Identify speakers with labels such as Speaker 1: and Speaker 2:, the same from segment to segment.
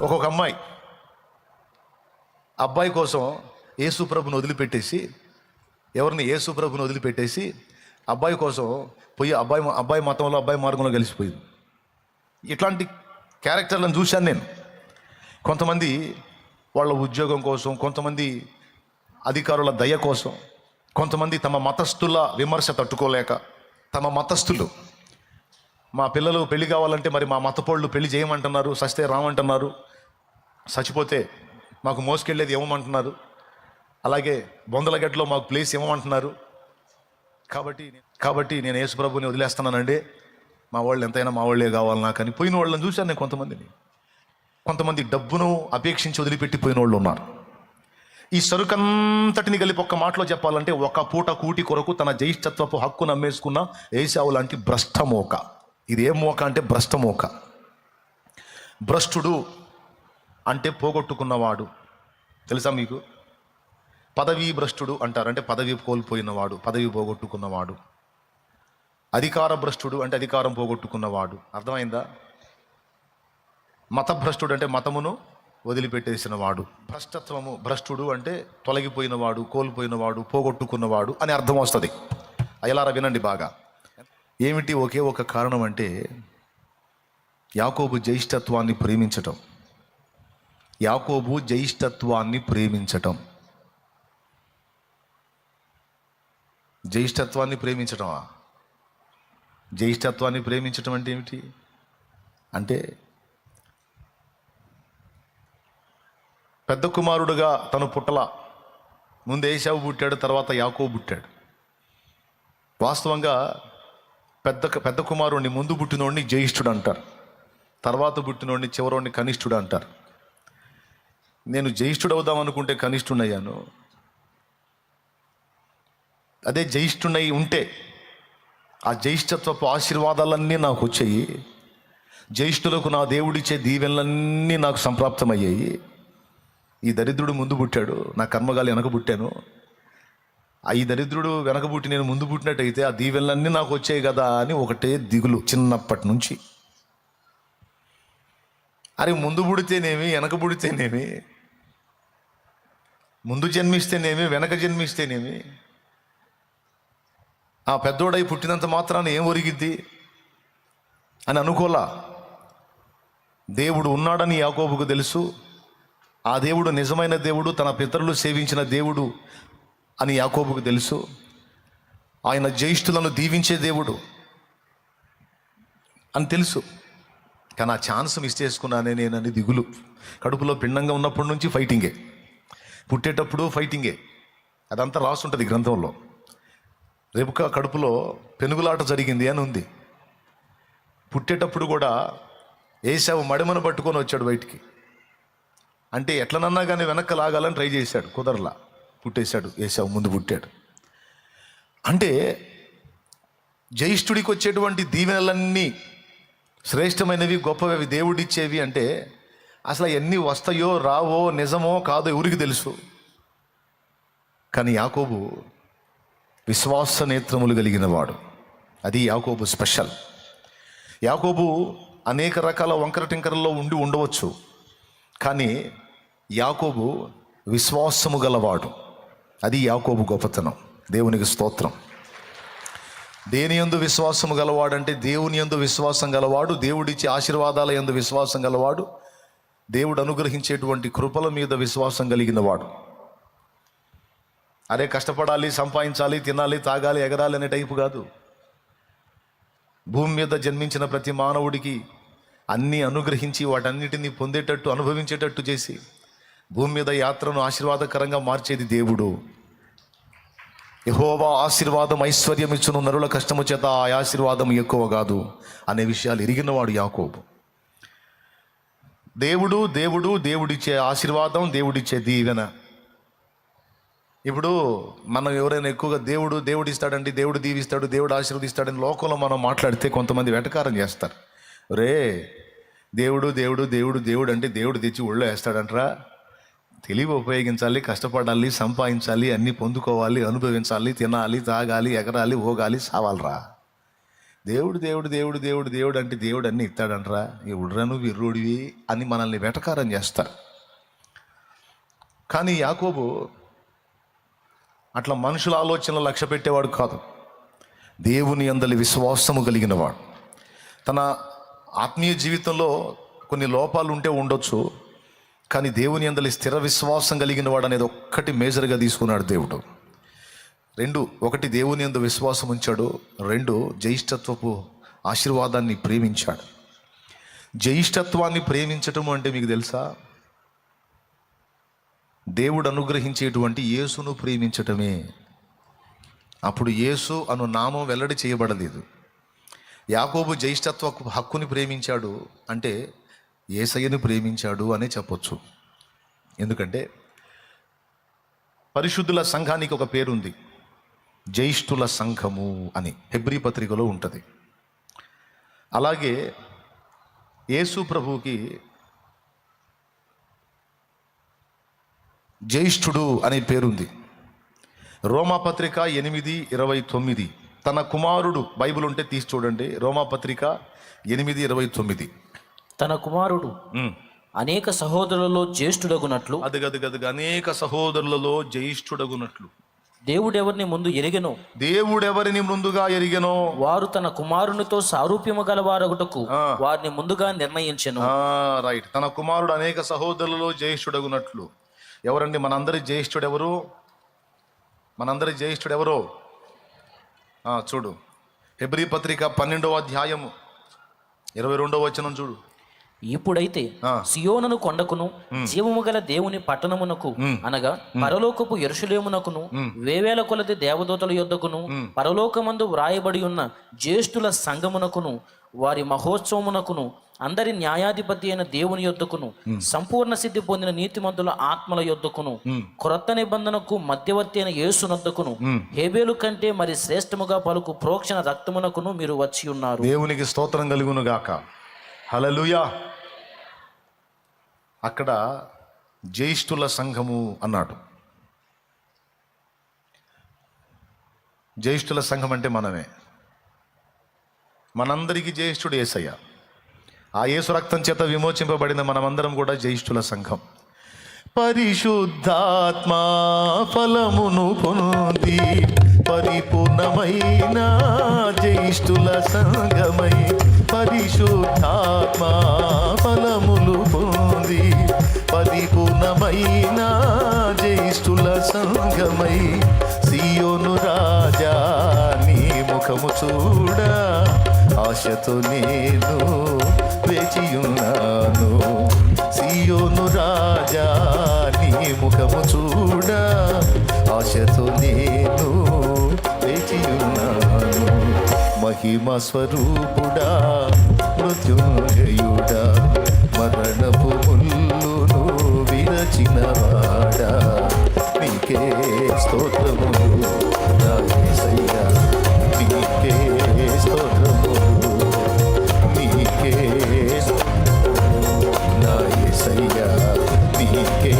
Speaker 1: ఒక్కొక్క అబ్బాయి కోసం యేసుప్రభుని వదిలిపెట్టేసి, యేసుప్రభుని వదిలిపెట్టేసి అబ్బాయి కోసం పోయి అబ్బాయి మతంలో, అబ్బాయి మార్గంలో కలిసిపోయింది. ఇట్లాంటి క్యారెక్టర్లను చూశాను నేను. కొంతమంది వాళ్ళ ఉద్యోగం కోసం, కొంతమంది అధికారుల దయ కోసం, కొంతమంది తమ మతస్థుల విమర్శ తట్టుకోలేక, తమ మతస్థులు మా పిల్లలు పెళ్లి కావాలంటే మరి మా మతపోళ్ళు పెళ్లి చేయమంటున్నారు, సస్తే రామంటున్నారు, చచ్చిపోతే మాకు మోసుకెళ్ళేది ఇవ్వమంటున్నారు, అలాగే బొందలగడ్డలో మాకు ప్లేస్ ఇవ్వమంటున్నారు. కాబట్టి నేను యేసుప్రభుని వదిలేస్తున్నానండి, మా వాళ్ళు ఎంతైనా మా వాళ్ళే కావాలి నాకు అని పోయిన వాళ్ళని చూశాను నేను. కొంతమంది డబ్బును అపేక్షించి వదిలిపెట్టి పోయిన వాళ్ళు ఉన్నారు. ఈ సరుకంతటిని కలిపి ఒక్క మాటలో చెప్పాలంటే, ఒక పూట కూటి కొరకు తన జ్యేష్ఠత్వపు హక్కును అమ్మేసుకున్న ఏశావు లాంటి భ్రష్టమోక. ఇది ఏం మోక అంటే భ్రష్టమోక. భ్రష్టుడు అంటే పోగొట్టుకున్నవాడు. తెలుసా మీకు? పదవీ భ్రష్టుడు అంటారు, అంటే పదవి కోల్పోయినవాడు, పదవి పోగొట్టుకున్నవాడు. అధికార భ్రష్టుడు అంటే అధికారం పోగొట్టుకున్నవాడు. అర్థమైందా? మతభ్రష్టుడు అంటే మతమును వదిలిపెట్టేసిన వాడు. భ్రష్టుడు అంటే తొలగిపోయినవాడు, కోల్పోయినవాడు, పోగొట్టుకున్నవాడు అని అర్థం వస్తుంది. అయ్యలారా వినండి బాగా. ఏమిటి ఒకే ఒక కారణం అంటే యాకోబు జ్యేష్ఠత్వాన్ని ప్రేమించటం. జ్యేష్ఠత్వాన్ని ప్రేమించటమా? జ్యేష్ఠత్వాన్ని ప్రేమించటం అంటే ఏమిటి అంటే, పెద్ద కుమారుడుగా తను పుట్టల. ముందు ఏశావు పుట్టాడు, తర్వాత యాకోబు పుట్టాడు. వాస్తవంగా పెద్ద కుమారుడిని, ముందు పుట్టినోడిని జ్యేష్ఠుడు అంటారు, తర్వాత పుట్టినోడిని చివరోడిని కనిష్ఠుడు అంటారు. నేను జ్యేష్ఠుడు అవుదాం అనుకుంటే కనిష్ఠుడయ్యాను. అదే జ్యేష్ఠుడై ఉంటే ఆ జ్యేష్ఠత్వపు ఆశీర్వాదాలన్నీ నాకు వచ్చాయి. జ్యేష్ఠులకు నా దేవుడిచ్చే దీవెనలన్నీ నాకు సంప్రాప్తమయ్యాయి. ఈ దరిద్రుడు ముందు పుట్టాడు, నా కర్మగాలి వెనక పుట్టాను. ఈ దరిద్రుడు వెనక పుట్టి నేను ముందు పుట్టినట్టయితే ఆ దీవెనలన్నీ నాకు వచ్చాయి కదా అని ఒకటే దిగులు చిన్నప్పటి నుంచి. అరే ముందు పుడితేనేమి, వెనక పుడితేనేమి, ముందు జన్మిస్తేనేమి, వెనక జన్మిస్తేనేమి, ఆ పెద్దోడై పుట్టినంత మాత్రాన ఏం ఒరిగిద్ది అని అనుకోలా. దేవుడు ఉన్నాడని యాకోబుకు తెలుసు. ఆ దేవుడు నిజమైన దేవుడు, తన పితరులు సేవించిన దేవుడు అని యాకోబుకు తెలుసు. ఆయన జ్యేష్ఠులను దీవించే దేవుడు అని తెలుసు. కానీ ఆ ఛాన్స్ మిస్ చేసుకున్నానే నేనని దిగులు. కడుపులో పిండంగా ఉన్నప్పటి నుంచి ఫైటింగే, పుట్టేటప్పుడు ఫైటింగే. అదంతా రాసుంటుంది గ్రంథంలో. రెబెకా కడుపులో పెనుగులాట జరిగింది అని ఉంది. పుట్టేటప్పుడు కూడా ఏశావు మడిమను పట్టుకొని వచ్చాడు బయటికి. అంటే ఎట్లనన్నా కానీ వెనక్కి లాగాలని ట్రై చేశాడు, కుదరలా, పుట్టేశాడు. ఏశావు ముందు పుట్టాడు. అంటే జ్యేష్ఠుడికి వచ్చేటువంటి దీవెనలన్నీ శ్రేష్టమైనవి, గొప్పవి, దేవుడిచ్చేవి. అంటే అసలు ఎన్ని వస్తాయో రావో, నిజమో కాదో ఎవరికి తెలుసు. కానీ యాకోబు విశ్వాస నేత్రములు కలిగిన వాడు. అది యాకోబు స్పెషల్. యాకోబు అనేక రకాల వంకర టింకరల్లో ఉండవచ్చు, కానీ యాకోబు విశ్వాసము గలవాడు. అది యాకోబు గొప్పతనం. దేవునికి స్తోత్రం. దేని యందు విశ్వాసము గలవాడంటే దేవుని యందు విశ్వాసం గలవాడు, దేవుడిచ్చే ఆశీర్వాదాల యందు విశ్వాసం గలవాడు, దేవుడు అనుగ్రహించేటువంటి కృపల మీద విశ్వాసం కలిగిన వాడు. అరే కష్టపడాలి, సంపాదించాలి, తినాలి, తాగాలి, ఎగరాలి అనే టైపు కాదు. భూమి మీద జన్మించిన ప్రతి మానవుడికి అన్నీ అనుగ్రహించి వాటన్నిటినీ పొందేటట్టు, అనుభవించేటట్టు చేసి భూమి మీద యాత్రను ఆశీర్వాదకరంగా మార్చేది దేవుడు. యెహోవా ఆశీర్వాదం ఐశ్వర్యం ఇచ్చును, నరుల కష్టము చేత ఆ ఆశీర్వాదం ఎక్కువ కాదు అనే విషయాలు ఎరిగినవాడు యాకోబు. దేవుడిచ్చే ఆశీర్వాదం, దేవుడిచ్చే దీవెన. ఇప్పుడు మనం ఎవరైనా ఎక్కువగా దేవుడు ఇస్తాడండి, దేవుడు దీవిస్తాడు, దేవుడు ఆశీర్వదిస్తాడని లోకంలో మనం మాట్లాడితే కొంతమంది వెటకారం చేస్తారు. రే దేవుడు అంటే దేవుడు తెచ్చి ఒళ్ళో వేస్తాడంటరా. తెలివి ఉపయోగించాలి, కష్టపడాలి, సంపాదించాలి, అన్నీ పొందుకోవాలి, అనుభవించాలి, తినాలి, తాగాలి, ఎగరాలి, ఓగాలి, సావాలరా. దేవుడు దేవుడు దేవుడు దేవుడు దేవుడు అంటే దేవుడు అన్నీ ఇస్తాడంటరా, ఎవడురా నువ్వు విర్రోడివి అని మనల్ని వెటకారం చేస్తారు. కానీ యాకోబు అట్లా మనుషుల ఆలోచనలు లక్ష్య పెట్టేవాడు కాదు. దేవుని యందలి విశ్వాసము కలిగినవాడు. తన ఆత్మీయ జీవితంలో కొన్ని లోపాలు ఉంటే ఉండొచ్చు, కానీ దేవుని యందలి స్థిర విశ్వాసం కలిగిన వాడు అనేది ఒక్కటి మేజర్గా తీసుకున్నాడు దేవుడు. ఒకటి దేవుని యందు విశ్వాసం ఉంచాడు, జ్యేష్ఠత్వపు ఆశీర్వాదాన్ని ప్రేమించాడు. జ్యేష్ఠత్వాన్ని ప్రేమించటము అంటే మీకు తెలుసా, దేవుడు అనుగ్రహించేటువంటి యేసును ప్రేమించటమే. అప్పుడు యేసు అను నామం వెల్లడి చేయబడలేదు. యాకోబు జ్యేష్ఠత్వ హక్కుని ప్రేమించాడు అంటే యేసయ్యను ప్రేమించాడు అనే చెప్పొచ్చు. ఎందుకంటే పరిశుద్ధుల సంఘానికి ఒక పేరుంది, జ్యేష్ఠుల సంఘము అని హెబ్రీ పత్రికలో ఉంటుంది. అలాగే యేసు ప్రభువుకి జ్యేష్ఠుడు అనే పేరుంది. రోమాపత్రిక 8:29 తన కుమారుడు, బైబిల్ ఉంటే తీసి చూడండి, రోమాపత్రిక 8:29
Speaker 2: తన కుమారుడు అనేక సహోదరులలో జ్యేష్ఠుడగునట్లు,
Speaker 1: అనేక సహోదరులలో జ్యేష్ఠుడగునట్లు
Speaker 2: దేవుడెవరిని
Speaker 1: ముందుగా ఎరిగెనో
Speaker 2: వారు తన కుమారునితో సారూప్యము గలవారగుటకు వారిని ముందుగా నిర్ణయించెను.
Speaker 1: రైట్. తన కుమారుడు అనేక సహోదరులలో జ్యేష్ఠుడగునట్లు. ఎవరండి మనందరి జ్యేష్ఠుడు ఎవరు? చూడు, హెబ్రీ పత్రిక 12వ అధ్యాయము 22వ వచనం చూడు.
Speaker 2: ఇప్పుడైతే సియోనును కొండకును జీవము గల దేవుని పట్టణమునకు అనగా పరలోకపు యెరూషలేమునకును వేవేల కొలది దేవదూతల యొద్దకును పరలోకమందు వ్రాయబడి ఉన్న జ్యేష్ఠుల సంఘమునకును వారి మహోత్సవమునకును అందరి న్యాయాధిపతి అయిన దేవుని యొద్దకును సంపూర్ణ సిద్ధి పొందిన నీతిమంతుల ఆత్మల యొద్దకును క్రొత్త నిబంధనకు మధ్యవర్తి అయిన యేసునొద్దకును హేబేలు కంటే మరి శ్రేష్టముగా పలుకు ప్రోక్షణ రక్తమునకును మీరు వచ్చి ఉన్నారు.
Speaker 1: దేవునికి స్తోత్రం కలుగును గాక. హల్లెలూయా. అక్కడ జ్యేష్ఠుల సంఘము అన్నాడు. జ్యేష్ఠుల సంఘం అంటే మనమే. మనందరికీ జ్యేష్ఠుడు యేసయ్య. ఆ యేసు రక్తం చేత విమోచింపబడిన మనమందరం కూడా జ్యేష్ఠుల సంఘం. పరిశుద్ధాత్మా ఫలమును పొంది పరిపూర్ణమైన జ్యేష్ఠుల సంఘమై, పరిశుద్ధాత్మా ఫలములు పొంది పరిపూర్ణమైన జ్యేష్ఠుల సంఘమై, సియోను రాజా నీ ముఖము చూడ ఆశతో నేను వేచియున్నాను. సియోను రాజా నీ ముఖము చూడ ఆశతో నేను వేచియున్నాను. మహిమ స్వరూపుడా మృత్యుంజయుడా మరణపు ముల్లును విరచినవాడా, నీకే స్తోత్రములు నా యేసయ్యా, నీకే స్తోత్రములు, నీకే నా యేసయ్యా, నీకే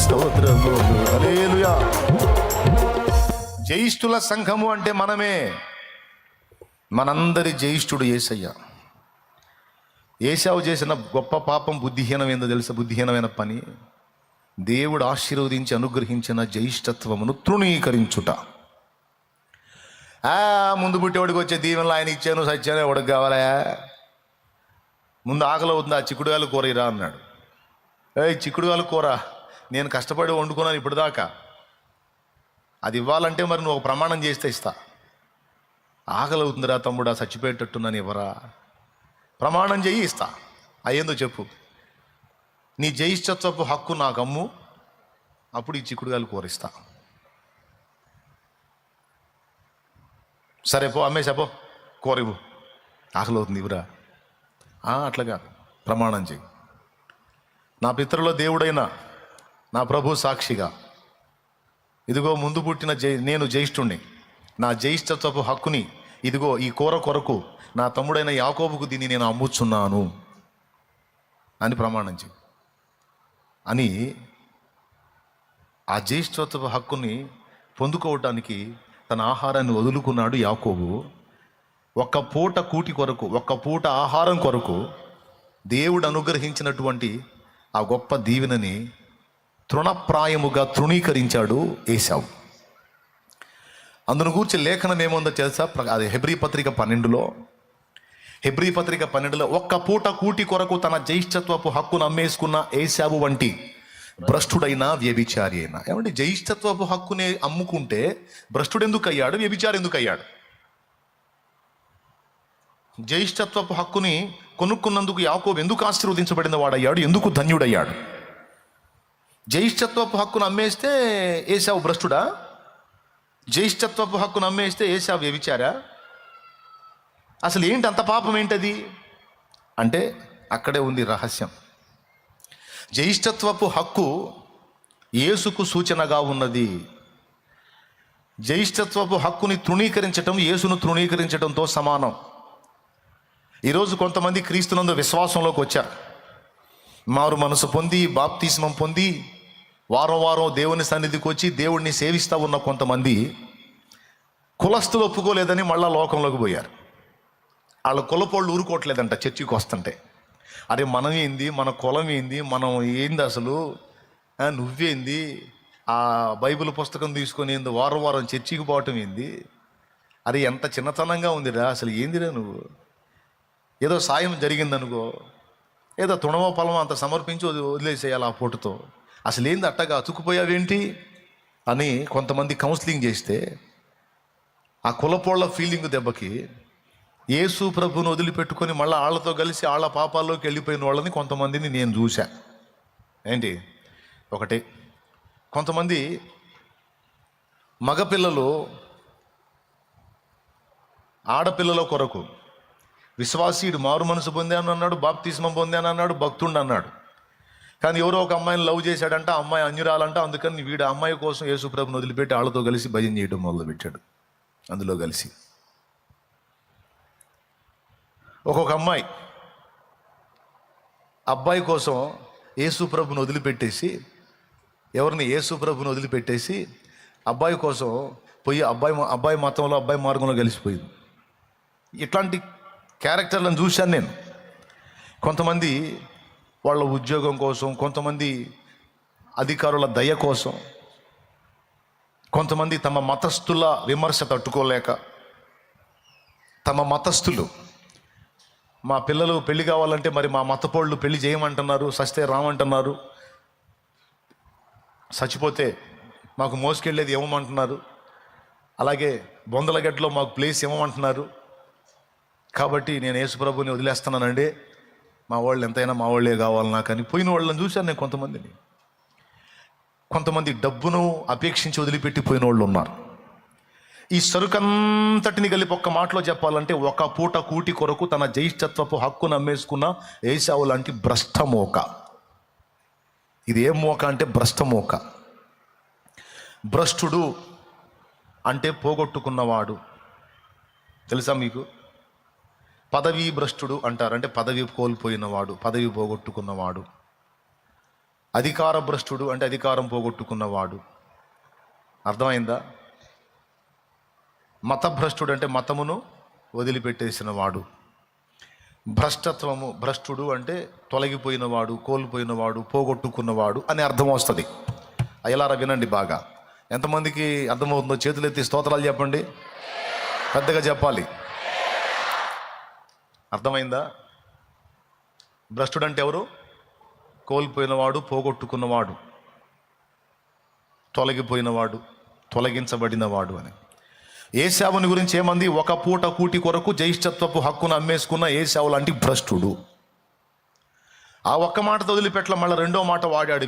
Speaker 1: స్తోత్రములు. హల్లెలూయా. జ్యేష్ఠుల సంఘము అంటే మనమే. మనందరి జ్యేష్ఠుడు యేసయ్య. ఏశావు చేసిన గొప్ప పాపం బుద్ధిహీనమైందో తెలుసా? బుద్ధిహీనమైన పని దేవుడు ఆశీర్వదించి అనుగ్రహించిన జ్యేష్ఠత్వమును తృణీకరించుట. ముందు పుట్టేవాడికి వచ్చే దీవెనలు ఆయన ఇచ్చాను, సత్యాను ఎవడికి కావాలా? ముందు ఆకలి అవుతుంది, ఆ చిక్కుడుగాయలు కూర ఇరా అన్నాడు. చిక్కుడుగాయలు కూర నేను కష్టపడి వండుకున్నాను ఇప్పటిదాకా, అది ఇవ్వాలంటే మరి నువ్వు ఒక ప్రమాణం చేస్తే ఇస్తా. ఆకలి అవుతుందిరా తమ్ముడా, చచ్చిపోయేటట్టున్నాను, ఇవ్వరా? ప్రమాణం చెయ్యి, ఇస్తా. అయ్యేందో చెప్పు. నీ జ్యేష్ఠత్వపు హక్కు నాకు అమ్ము, అప్పుడు ఈ చిక్కుడుగాయలు కూరిస్తా. సరే పో, అమ్మేసాపో, కూర ఇవ్వు, ఆకలి అవుతుంది ఇవ్వరా. అట్లాగా ప్రమాణం చెయ్యి. నా పితరుల దేవుడైన నా ప్రభు సాక్షిగా, ఇదిగో ముందు పుట్టిన నేను జ్యేష్ఠుణ్ణి, నా జ్యేష్ఠత్వపు హక్కుని ఇదిగో ఈ కూర కొరకు నా తమ్ముడైన యాకోబుకు దీన్ని నేను అమ్ముచున్నాను అని ప్రమాణం చెయ్యి అని. ఆ జ్యేష్ఠత్వపు హక్కుని పొందుకోవటానికి తన ఆహారాన్ని వదులుకున్నాడు యాకోబు. ఒక్క పూట కూటి కొరకు, ఒక్క పూట ఆహారం కొరకు దేవుడు అనుగ్రహించినటువంటి ఆ గొప్ప దీవెనని తృణప్రాయముగా తృణీకరించాడు ఏశావు. అందును గూర్చి లేఖనం ఏముందో తెలుసా? అది హెబ్రీ పత్రిక 12లో ఒక్క పూట కూటి కొరకు తన జ్యేష్ఠత్వపు హక్కును అమ్మేసుకున్న ఏశావు వంటి భ్రష్టుడైన వ్యభిచారి అయినా. ఏమంటే జ్యేష్ఠత్వపు హక్కునే అమ్ముకుంటే భ్రష్టుడు ఎందుకు అయ్యాడు? వ్యభిచారి ఎందుకు అయ్యాడు? జ్యేష్ఠత్వపు హక్కుని కొనుక్కున్నందుకు యాకోబు ఎందుకు ఆశీర్వదించబడిన వాడయ్యాడు? ఎందుకు ధన్యుడయ్యాడు? జ్యేష్ఠత్వపు హక్కును అమ్మేస్తే ఏశావు భ్రష్టుడా? జ్యేష్ఠత్వపు హక్కును అమ్మేస్తే ఏశావు వ్యభిచారా? అసలు ఏంటి అంత పాపం ఏంటది అంటే అక్కడే ఉంది రహస్యం. జ్యేష్ఠత్వపు హక్కు యేసుకు సూచనగా ఉన్నది. జ్యేష్ఠత్వపు హక్కుని తృణీకరించటం యేసును తృణీకరించడంతో సమానం. ఈరోజు కొంతమంది క్రీస్తునందు విశ్వాసంలోకి వచ్చారు, మారు మనసు పొంది బాప్తిస్మం పొంది వారం వారం దేవుని సన్నిధికి వచ్చి దేవుడిని సేవిస్తూ ఉన్న కొంతమంది కులస్తులు ఒప్పుకోలేదని మళ్ళా లోకంలోకి పోయారు. వాళ్ళ కులపోళ్ళు ఊరుకోవట్లేదంట చర్చికి వస్తుంటే. అరే మనం ఏంది, మన కులం ఏంది, మనం ఏంది అసలు, నువ్వేంది, ఆ బైబిల్ పుస్తకం తీసుకొని ఏంది వారం వారం చర్చికి పోవటం ఏంది, అరే ఎంత చిన్నతనంగా ఉందిరా, అసలు ఏందిరా నువ్వు, ఏదో సాయం జరిగిందనుకో, ఏదో తుణమో పొలమో అంత సమర్పించి వదిలేసేయాలి ఆ పూటతో, అసలు ఏంది అట్టగా అతుక్కుపోయావేంటి అని కొంతమంది కౌన్సిలింగ్ చేస్తే ఆ కులపోళ్ళ ఫీలింగ్ దెబ్బకి యేసు ప్రభువును వదిలిపెట్టుకొని మళ్ళీ వాళ్ళతో కలిసి వాళ్ళ పాపాల్లోకి వెళ్ళిపోయిన వాళ్ళని కొంతమందిని నేను చూశా. ఏంటి ఒకటి, కొంతమంది మగపిల్లలు ఆడపిల్లల కొరకు విశ్వాసీయుడు మారు మనసు పొందాను అన్నాడు, బాప్తిస్మం పొందాను అన్నాడు, భక్తుడు అన్నాడు. కానీ ఎవరో ఒక అమ్మాయిని లవ్ చేశాడంట, అమ్మాయి అన్యురాలంట, అందుకని వీడు అమ్మాయి కోసం యేసు ప్రభువును వదిలిపెట్టి వాళ్ళతో కలిసి భజన చేయడం మొదలుపెట్టాడు. అందులో కలిసి ఒక్కొక్క అమ్మాయి అబ్బాయి కోసం యేసు ప్రభువును వదిలిపెట్టేసి, ఎవరిని యేసు ప్రభువును వదిలిపెట్టేసి అబ్బాయి కోసం పోయి అబ్బాయి మతంలో అబ్బాయి మార్గంలో కలిసిపోయింది. ఇట్లాంటి క్యారెక్టర్లను చూశాను నేను. కొంతమంది వాళ్ళ ఉద్యోగం కోసం, కొంతమంది అధికారుల దయ కోసం, కొంతమంది తమ మతస్థుల విమర్శ తట్టుకోలేక, తమ మతస్థులు మా పిల్లలు పెళ్లి కావాలంటే మరి మా మతపోళ్ళు పెళ్లి చేయమంటున్నారు, సస్తే రామంటున్నారు, చచ్చిపోతే మాకు మోసుకెళ్ళేది ఇవ్వమంటున్నారు, అలాగే బొందలగడ్డలో మాకు ప్లేస్ ఇవ్వమంటున్నారు, కాబట్టి నేను యేసుప్రభుని వదిలేస్తున్నానండి, మా వాళ్ళు ఎంతైనా మా వాళ్ళే కావాలి నాకు అని పోయిన వాళ్ళని చూశాను నేను. కొంతమంది డబ్బును అపేక్షించి వదిలిపెట్టి పోయిన వాళ్ళు ఉన్నారు. ఈ సరుకంతటిని కలిపి ఒక్క మాటలో చెప్పాలంటే ఒక పూట కూటి కొరకు తన జ్యేష్ఠత్వపు హక్కును అమ్మేసుకున్న ఏశావు లాంటి భ్రష్టమోక. ఇది ఏం మోక అంటే భ్రష్టమోక. భ్రష్టుడు అంటే పోగొట్టుకున్నవాడు. తెలుసా మీకు? పదవీ భ్రష్టుడు అంటారు, అంటే పదవి కోల్పోయినవాడు, పదవి పోగొట్టుకున్నవాడు. అధికార భ్రష్టుడు అంటే అధికారం పోగొట్టుకున్నవాడు. అర్థమైందా? మతభ్రష్టుడు అంటే మతమును వదిలిపెట్టేసిన వాడు. భ్రష్టుడు అంటే తొలగిపోయినవాడు, కోల్పోయినవాడు, పోగొట్టుకున్నవాడు అని అర్థం వస్తుంది. అయ్యలారా వినండి బాగా. ఎంతమందికి అర్థమవుతుందో చేతులు ఎత్తి స్తోత్రాలు చెప్పండి, పెద్దగా చెప్పాలి. అర్థమైందా? భ్రష్టుడు అంటే ఎవరు? కోల్పోయినవాడు, పోగొట్టుకున్నవాడు, తొలగిపోయినవాడు, తొలగించబడినవాడు అని. ఏశావుని గురించి ఏమంది? ఒక పూట కూటి కొరకు జ్యేష్ఠత్వపు హక్కును అమ్మేసుకున్న ఏశావు లాంటి భ్రష్టుడు. ఆ ఒక్క మాటతో వదిలిపెట్ల మళ్ళీ రెండో మాట వాడాడు.